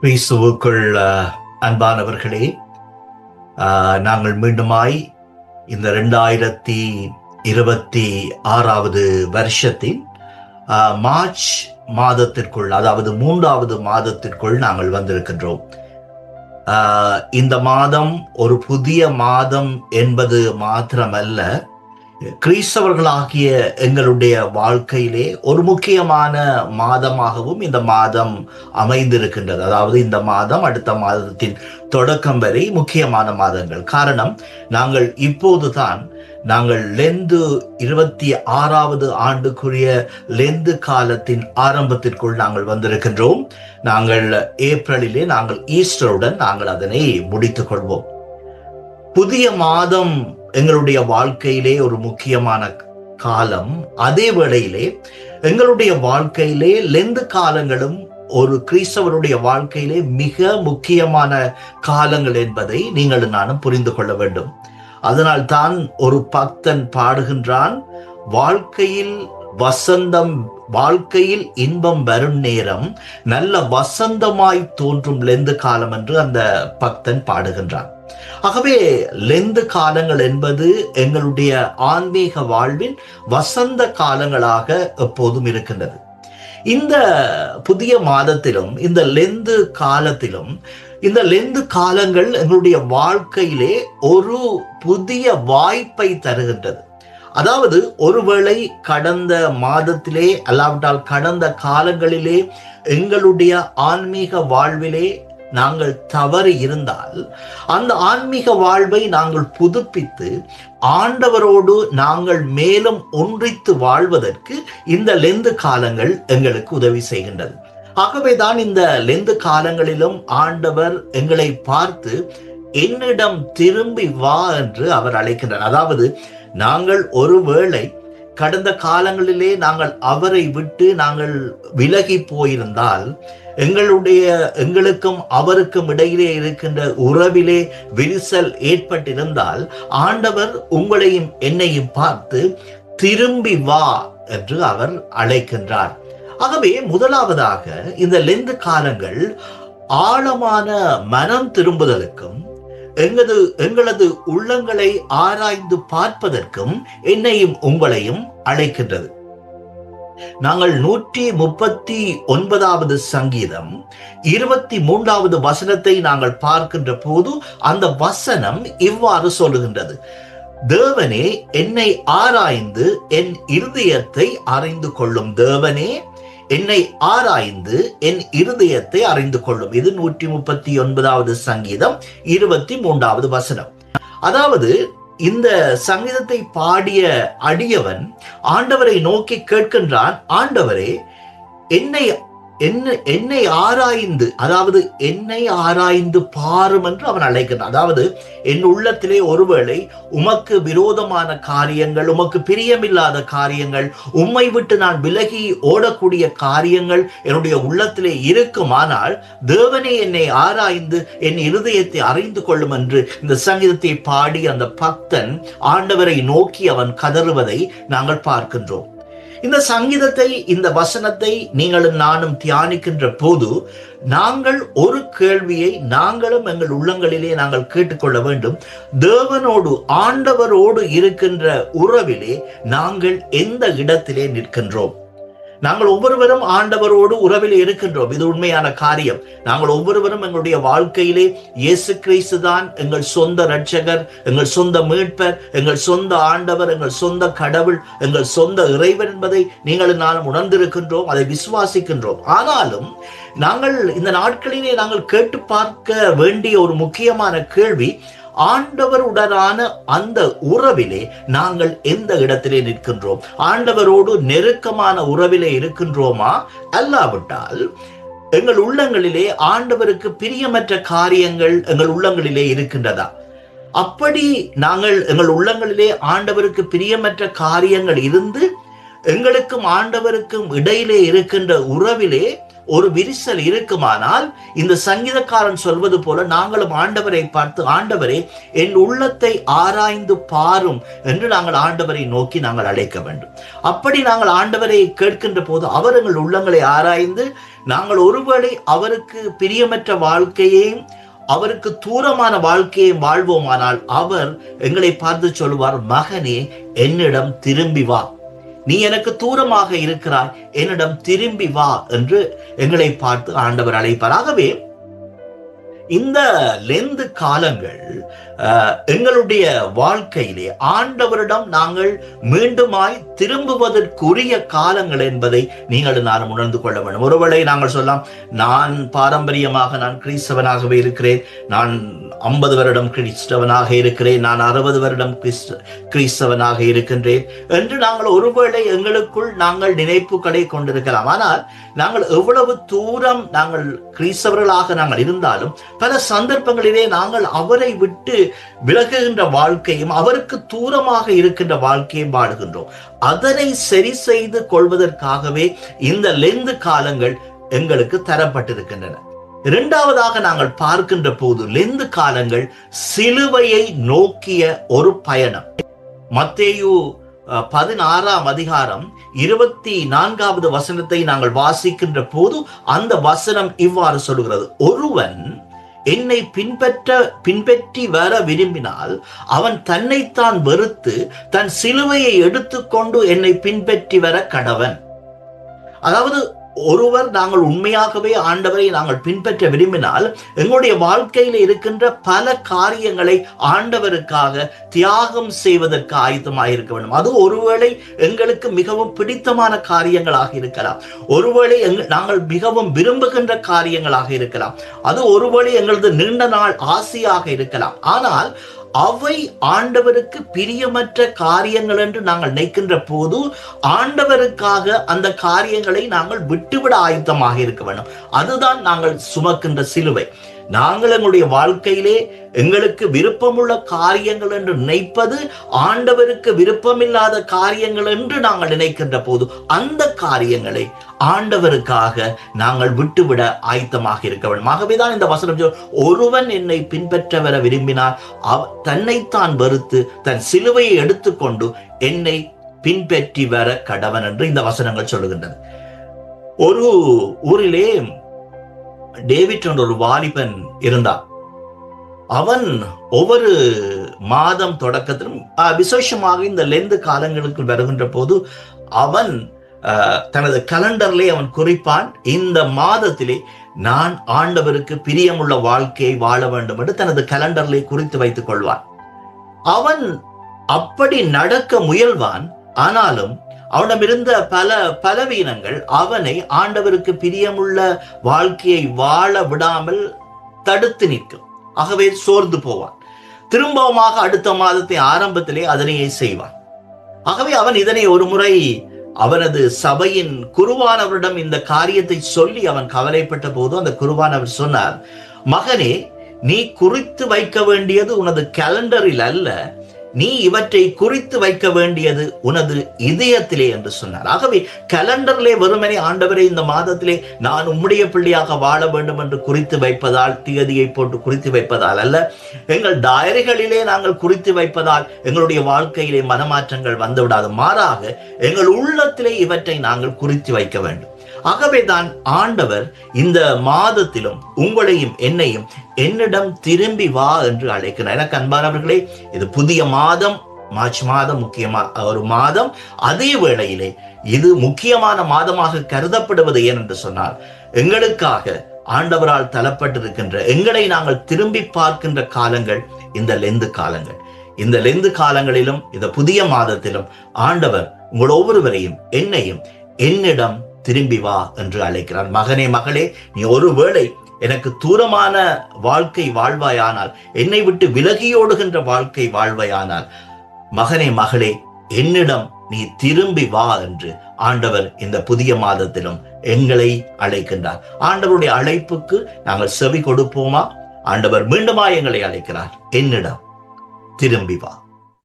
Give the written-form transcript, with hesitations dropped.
கிறிஸ்துவுக்குள் அன்பானவர்களே, நாங்கள் மீண்டுமாய் இந்த 2026 வருஷத்தின் மார்ச் மாதத்திற்குள், அதாவது 3வது மாதத்திற்குள் நாங்கள் வந்திருக்கின்றோம். இந்த மாதம் ஒரு புதிய மாதம் என்பது மாத்திரமல்ல, கிறிஸ்தவர்களாகிய எங்களுடைய வாழ்க்கையிலே ஒரு முக்கியமான மாதமாகவும் இந்த மாதம் அமைந்திருக்கின்றது. அதாவது இந்த மாதம் அடுத்த மாதத்தின் தொடக்கம் வரை முக்கியமான மாதங்கள். காரணம், நாங்கள் இப்போதுதான் லெந்து 26வது ஆண்டுக்குரிய லெந்து காலத்தின் ஆரம்பத்திற்குள் நாங்கள் வந்திருக்கின்றோம். ஏப்ரலிலே ஈஸ்டருடன் அதனை முடித்துக் கொள்வோம். புதிய மாதம் எங்களுடைய வாழ்க்கையிலே ஒரு முக்கியமான காலம். அதே வேளையிலே எங்களுடைய வாழ்க்கையிலே லெந்து காலங்களும் ஒரு கிறிஸ்தவருடைய வாழ்க்கையிலே மிக முக்கியமான காலங்கள் என்பதை நீங்கள் நானும் புரிந்து கொள்ள வேண்டும். அதனால் தான் ஒரு பக்தன் பாடுகின்றான், வாழ்க்கையில் இன்பம் வரும் நேரம் நல்ல வசந்தமாய் தோன்றும் லெந்து காலம் என்று அந்த பக்தன் பாடுகின்றான். ஆகவே லெந்து காலங்கள் என்பது எங்களுடைய ஆன்மீக வாழ்வின் வசந்த காலங்களாக எப்போதும் இருக்கின்றது. இந்த புதிய மாதத்திலும் இந்த லெந்து காலத்திலும் இந்த லெந்து காலங்கள் எங்களுடைய வாழ்க்கையிலே ஒரு புதிய வாய்ப்பை தருகின்றது. அதாவது, ஒருவேளை கடந்த மாதத்திலே அல்லாவிட்டால் கடந்த காலங்களிலே எங்களுடைய ஆன்மீக வாழ்விலே நாங்கள் தவறு இருந்தால், அந்த ஆன்மீக வாழ்வை நாங்கள் புதுப்பித்து ஆண்டவரோடு நாங்கள் மேலும் ஒன்றித்து வாழ்வதற்கு இந்த லெந்து காலங்கள் எங்களுக்கு உதவி செய்கின்றது. ஆகவேதான் இந்த லெந்து காலங்களிலும் ஆண்டவர் எங்களை பார்த்து என்னிடம் திரும்பி வா என்று அவர் அழைக்கின்றார். அதாவது, நாங்கள் ஒருவேளை கடந்த காலங்களிலே அவரை விட்டு விலகி போயிருந்தால், எங்களுக்கும் அவருக்கும் இடையிலே இருக்கின்ற உறவிலே விரிசல் ஏற்பட்டிருந்தால், ஆண்டவர் உங்களையும் என்னையும் பார்த்து திரும்பி வா என்று அவர் அழைக்கின்றார். ஆகவே முதலாவதாக இந்த லெந்து காலங்கள் ஆழமான மனம் திரும்புதலுக்கும் எங்களது உள்ளங்களை ஆராய்ந்து பார்ப்பதற்கும் என்னையும் உங்களையும் அழைக்கின்றது. 139வது சங்கீதம் 23வது வசனத்தை பார்க்கின்ற போது அந்த வசனம் இவ்வாறு சொல்லுகின்றது, தேவனே என்னை ஆராய்ந்து என் இருதயத்தை அறிந்து கொள்ளும். தேவனே என்னை ஆராய்ந்து என் இருதயத்தை அறிந்து கொள்ளும். இது 139வது சங்கீதம் 23வது வசனம். அதாவது, இந்த சங்கீதத்தை பாடிய அடியவன் ஆண்டவரை நோக்கி கேட்கின்றான், ஆண்டவரே என்னை ஆராய்ந்து, அதாவது என்னை ஆராய்ந்து பாரும் என்று அவன் அழைக்கின்றான். அதாவது, என் உள்ளத்திலே ஒருவேளை உமக்கு விரோதமான காரியங்கள், உமக்கு பிரியமில்லாத காரியங்கள், உம்மை விட்டு நான் விலகி ஓடக்கூடிய காரியங்கள் என்னுடைய உள்ளத்திலே இருக்குமானால், தேவனே என்னை ஆராய்ந்து என் இருதயத்தை அறிந்து கொள்ளும் என்று இந்த சங்கீதத்தை பாடி அந்த பக்தன் ஆண்டவரை நோக்கி அவன் கதறுவதை நாங்கள் பார்க்கின்றோம். இந்த சங்கீதத்தை, இந்த வசனத்தை நீங்களும் நானும் தியானிக்கின்ற போது நாங்கள் ஒரு கேள்வியை நாங்களும் எங்கள் உள்ளங்களிலே கேட்டுக்கொள்ள வேண்டும். தேவனோடு, ஆண்டவரோடு இருக்கின்ற உறவிலே நாங்கள் எந்த இடத்திலே நிற்கின்றோம்? நாங்கள் ஒவ்வொருவரும் ஆண்டவரோடு உறவில் இருக்கின்றோம், இது உண்மையான காரியம். நாங்கள் ஒவ்வொருவரும் எங்களுடைய வாழ்க்கையிலே இயேசு கிறிஸ்து தான் எங்கள் சொந்த இரட்சகர், எங்கள் சொந்த மீட்பர், எங்கள் சொந்த ஆண்டவர், எங்கள் சொந்த கடவுள், எங்கள் சொந்த இறைவன் என்பதை நீங்களும் நானும் உணர்ந்திருக்கின்றோம், அதை விசுவாசிக்கின்றோம். ஆனாலும் இந்த நாட்களிலே கேட்டு பார்க்க வேண்டிய ஒரு முக்கியமான கேள்வி, ஆண்டவருடனான அந்த உறவிலே நாங்கள் எந்த இடத்திலே நிற்கின்றோம்? ஆண்டவரோடு நெருக்கமான உறவிலே இருக்கின்றோமா? அல்லாவிட்டால் எங்கள் உள்ளங்களிலே ஆண்டவருக்கு பிரியமற்ற காரியங்கள் எங்கள் உள்ளங்களிலே இருக்கின்றதா? அப்படி எங்கள் உள்ளங்களிலே ஆண்டவருக்கு பிரியமற்ற காரியங்கள் இருந்து எங்களுக்கும் ஆண்டவருக்கும் இடையிலே இருக்கின்ற உறவிலே ஒரு விரிசல் இருக்குமானால் இந்த சங்கீதக்காரன் சொல்வது போல நாங்களும் ஆண்டவரை பார்த்து, ஆண்டவரே என் உள்ளத்தை ஆராய்ந்து பாரும் என்று நாங்கள் ஆண்டவரை நோக்கி நாங்கள் அழைக்க வேண்டும். அப்படி நாங்கள் ஆண்டவரை கேட்கின்ற போது அவர் எங்கள் உள்ளங்களை ஆராய்ந்து, நாங்கள் ஒருவேளை அவருக்கு பிரியமற்ற வாழ்க்கையையும் அவருக்கு தூரமான வாழ்க்கையை வாழ்வோமானால் அவர் எங்களை பார்த்து சொல்லுவார், மகனே என்னிடம் திரும்பி வா, நீ எனக்கு தூரமாக இருக்கிறாய், என்னிடம் திரும்பி வா என்று எங்களை பார்த்து ஆண்டவர் அழைப்பார். ஆகவே இந்த லெந்து காலங்கள் எங்களுடைய வாழ்க்கையிலே ஆண்டவரிடம் நாங்கள் மீண்டுமாய் திரும்புவதற்குரிய காலங்கள் என்பதை நீங்கள் நானும் உணர்ந்து கொள்ள வேண்டும். ஒருவேளை நாங்கள் சொல்லலாம், நான் பாரம்பரியமாக நான் கிறிஸ்தவனாகவே இருக்கிறேன், நான் 50 வருடம் கிறிஸ்தவனாக இருக்கிறேன், நான் 60 வருடம் கிறிஸ்தவனாக இருக்கின்றேன் என்று நாங்கள் ஒருவேளை எங்களுக்குள் நாங்கள் நினைப்புகளை கொண்டிருக்கலாம். ஆனால் நாங்கள் எவ்வளவு தூரம் நாங்கள் கிறிஸ்தவர்களாக நாங்கள் இருந்தாலும் பல சந்தர்ப்பங்களிலே நாங்கள் அவரை விட்டு விலகுகின்ற வாழ்க்கையும் அவருக்கு தூரமாக இருக்கின்ற வாழ்க்கையும் வாழுகின்றோம். அதனை சரி செய்து கொள்வதற்காகவே இந்த லெந்து காலங்கள் எங்களுக்கு தரப்பட்டிருக்கின்றன. இரண்டாவதாக நாங்கள் பார்க்கின்ற போது லெந்து காலங்கள் சிலுவையை நோக்கிய ஒரு பயணம். மத்தேயு 16ஆம் அதிகாரம் 24வது வசனத்தை நாங்கள் வாசிக்கின்ற போது அந்த வசனம் இவ்வாறு சொல்கிறது, ஒருவன் என்னை பின்பற்றி வர விரும்பினால் அவன் தன்னைத்தான் வெறுத்து தன் சிலுவையை எடுத்துக்கொண்டு என்னை பின்பற்றி வர கடவன். அதாவது ஒருவர் நாங்கள் உண்மையாகவே ஆண்டவரை நாங்கள் பின்பற்ற விரும்பினால் எங்களுடைய வாழ்க்கையில் இருக்கின்ற பல காரியங்களை ஆண்டவருக்காக தியாகம் செய்வதற்கு ஆயத்தமாக இருக்க வேண்டும். அது ஒருவேளை எங்களுக்கு மிகவும் பிடித்தமான காரியங்களாக இருக்கலாம், ஒருவேளை நாங்கள் மிகவும் விரும்புகின்ற காரியங்களாக இருக்கலாம், அது ஒருவேளை எங்களது நீண்ட நாள் ஆசையாக இருக்கலாம். ஆனால் அவை ஆண்டவருக்கு பிரியமற்ற காரியங்கள் என்று நாங்கள் நினைக்கின்ற போது ஆண்டவருக்காக அந்த காரியங்களை நாங்கள் விட்டுவிட ஆயத்தமாக இருக்க வேண்டும். அதுதான் நாங்கள் சுமக்கின்ற சிலுவை. நாங்கள் எங்களுடைய வாழ்க்கையிலே எங்களுக்கு விருப்பமுள்ள காரியங்கள் என்று நினைப்பது ஆண்டவருக்கு விருப்பமில்லாத காரியங்கள் என்று நாங்கள் நினைக்கின்ற போது அந்த காரியங்களை ஆண்டவருக்காக நாங்கள் விட்டுவிட ஆயத்தமாக இருக்க வேண்டும். ஆகவேதான் இந்த வசனம் ஒருவன் என்னை பின்பற்ற வர விரும்பினால் தன்னைத்தான் வெறுத்து தன் சிலுவையை எடுத்துக்கொண்டு என்னை பின்பற்றி வர கடவன் என்று இந்த வசனங்கள் சொல்லுகின்றன. ஒரு ஊரிலே டேவிட் என்ற ஒரு வாலிபன் இருந்தான். அவன் ஒவ்வொரு மாதம் தொடக்கத்திலும் விசேஷமாக இந்த லெந்து காலங்களுக்கு வருகின்ற போது அவன் தனது கலண்டர்லே அவன் குறிப்பான், இந்த மாதத்திலே நான் ஆண்டவருக்கு பிரியமுள்ள வாழ்க்கையை வாழ வேண்டும் என்று தனது கலண்டர்லே குறித்து வைத்துக் கொள்வான். அவன் அப்படி நடக்க முயல்வான். ஆனாலும் அவனிடமிருந்த பல பலவீனங்கள் அவனை ஆண்டவருக்கு பிரியமுள்ள வாழ்க்கையை வாழ விடாமல் தடுத்து நிற்கும். ஆகவே சோர்ந்து போவான். திரும்பவுமாக அடுத்த மாதத்தை ஆரம்பத்திலே அதனையே செய்வான். ஆகவே அவன் இதனை ஒரு முறை அவனது சபையின் குருவானவரிடம் இந்த காரியத்தை சொல்லி அவன் கவலைப்பட்ட போது அந்த குருவானவர் சொன்னார், மகனே, நீ குறித்து வைக்க வேண்டியது உனது கேலண்டரில் அல்ல, நீ இவற்றை குறித்து வைக்க வேண்டியது உனது இதயத்திலே என்று சொன்னார். ஆகவே கலண்டர்லே வெறுமனே ஆண்டவரே இந்த மாதத்திலே நான் உம்முடைய பிள்ளையாக வாழ வேண்டும் என்று குறித்து வைப்பதால், தியதியை போட்டு குறித்து வைப்பதால் அல்ல, எங்கள் டைரிகளிலே நாங்கள் குறித்து வைப்பதால் எங்களுடைய வாழ்க்கையிலே மனமாற்றங்கள் வந்துவிடாது. மாறாக எங்கள் உள்ளத்திலே இவற்றை நாங்கள் குறித்து வைக்க வேண்டும். ஆகவேதான் ஆண்டவர் இந்த மாதத்திலும் உங்களையும் என்னையும் என்னிடம் திரும்பி வா என்று அழைக்கிறார். எனக்கு அன்பானவர்களே, இது புதிய மாதம், மார்ச் மாதம் முக்கியமான ஒரு மாதம். அதே வேளையிலே இது முக்கியமான மாதமாக கருதப்படுவது ஏன் என்று சொன்னால், எங்களுக்காக ஆண்டவரால் தரப்பட்டிருக்கின்ற எங்களை நாங்கள் திரும்பி பார்க்கின்ற காலங்கள் இந்த லெந்து காலங்கள். இந்த லெந்து காலங்களிலும் இந்த புதிய மாதத்திலும் ஆண்டவர் உங்கள் ஒவ்வொருவரையும் என்னையும் என்னிடம் திரும்பி வா என்று அழைக்கிறார். மகனே, மகளே, நீ ஒருவேளை எனக்கு தூரமான வாழ்க்கை வாழ்வாயானால், என்னை விட்டு விலகியோடுகின்ற வாழ்க்கை வாழ்வாயானால், மகனே, மகளே, என்னிடம் நீ திரும்பி வா என்று ஆண்டவர் இந்த புதிய மாதத்திலும் எங்களை அழைக்கின்றார். ஆண்டவருடைய அழைப்புக்கு நாங்கள் செவி கொடுப்போமா? ஆண்டவர் மீண்டுமா எங்களை அழைக்கிறார், என்னிடம் திரும்பி வா.